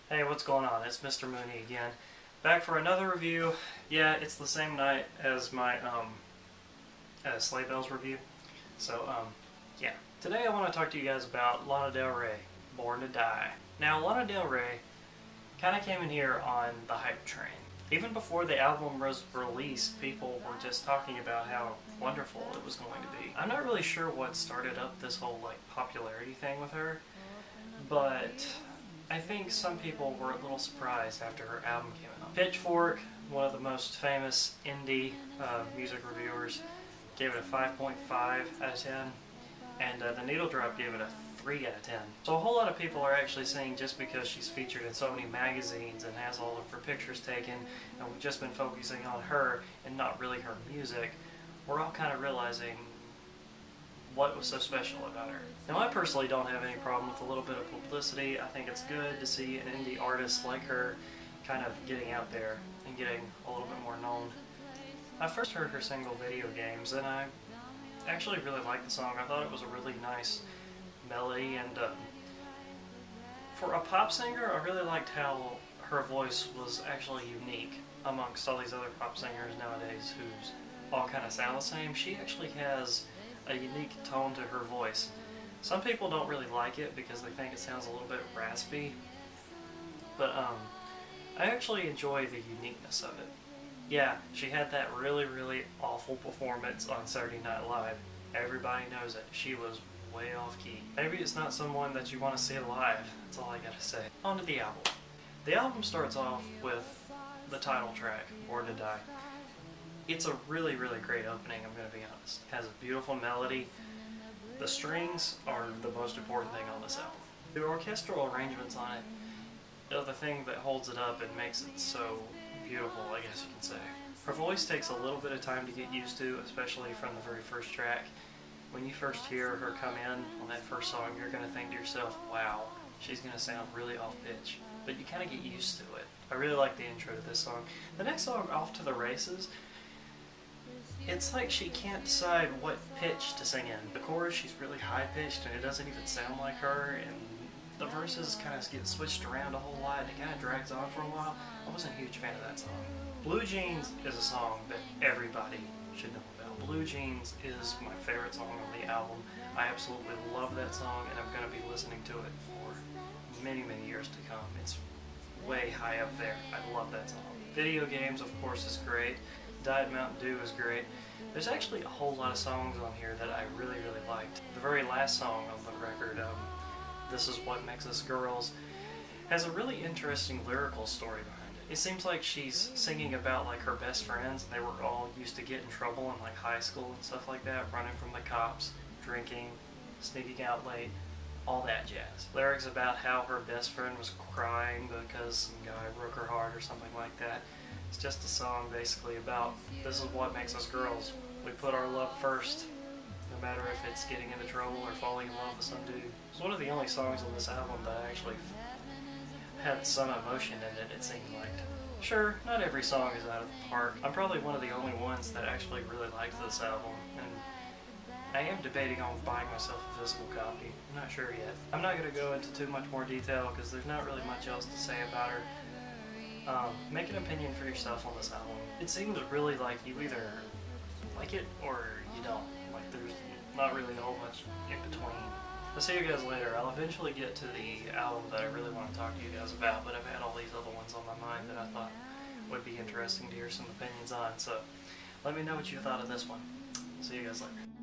Hey, what's going on? It's Mr. Mooney again. Back for another review. Yeah, it's the same night as my Sleigh Bells review. So, yeah. Today I want to talk to you guys about Lana Del Rey, Born to Die. Now, Lana Del Rey kind of came in here on the hype train. Even before the album was released, people were just talking about how wonderful it was going to be. I'm not really sure what started up this whole popularity thing with her, but I think some people were a little surprised after her album came out. Pitchfork, one of the most famous indie music reviewers, gave it a 5.5 out of 10, and the Needle Drop gave it a 3 out of 10. So a whole lot of people are actually saying just because she's featured in so many magazines and has all of her pictures taken, and we've just been focusing on her and not really her music, we're all kind of realizing what was so special about her. Now, I personally don't have any problem with a little bit of publicity. I think it's good to see an indie artist like her kind of getting out there and getting a little bit more known. I first heard her single Video Games, and I actually really liked the song. I thought it was a really nice melody, and for a pop singer, I really liked how her voice was actually unique amongst all these other pop singers nowadays who's all kind of sound the same. She actually has a unique tone to her voice. Some people don't really like it because they think it sounds a little bit raspy, but I actually enjoy the uniqueness of it. Yeah, she had that really awful performance on Saturday Night Live. Everybody knows it. She was way off key. Maybe it's not someone that you want to see live. That's all I gotta say. On to the album. The album starts off with the title track, Born to Die. It's a really great opening, I'm going to be honest. It has a beautiful melody. The strings are the most important thing on this album. The orchestral arrangements on it are the thing that holds it up and makes it so beautiful, I guess you can say. Her voice takes a little bit of time to get used to, especially from the very first track. When you first hear her come in on that first song, you're going to think to yourself, wow, she's going to sound really off pitch. But you kind of get used to it. I really like the intro to this song. The next song, Off to the Races, it's like she can't decide what pitch to sing in. The chorus, she's really high-pitched and it doesn't even sound like her, and the verses kind of get switched around a whole lot and it kind of drags on for a while. I wasn't a huge fan of that song. Blue Jeans is a song that everybody should know about. Blue Jeans is my favorite song on the album. I absolutely love that song, and I'm going to be listening to it for many years to come. It's way high up there. I love that song. Video Games, of course, is great. Diet Mountain Dew is great. There's actually a whole lot of songs on here that I really liked. The very last song on the record, This Is What Makes Us Girls, has a really interesting lyrical story behind it. It seems like she's singing about her best friends, and they were all used to get in trouble in high school and stuff like that, running from the cops, drinking, sneaking out late, all that jazz. Lyrics about how her best friend was crying because some guy broke her heart or something like that. It's just a song basically about this is what makes us girls. We put our love first, no matter if it's getting into trouble or falling in love with some dude. It's one of the only songs on this album that actually had some emotion in it, it seemed like. Sure, not every song is out of the park. I'm probably one of the only ones that actually really liked this album, and I am debating on buying myself a physical copy. I'm not sure yet. I'm not going to go into too much more detail because there's not really much else to say about her. Make an opinion for yourself on this album. It seems really like you either like it or you don't. There's not really a whole much in between. I'll see you guys later. I'll eventually get to the album that I really want to talk to you guys about, but I've had all these other ones on my mind that I thought would be interesting to hear some opinions on, so let me know what you thought of this one. See you guys later.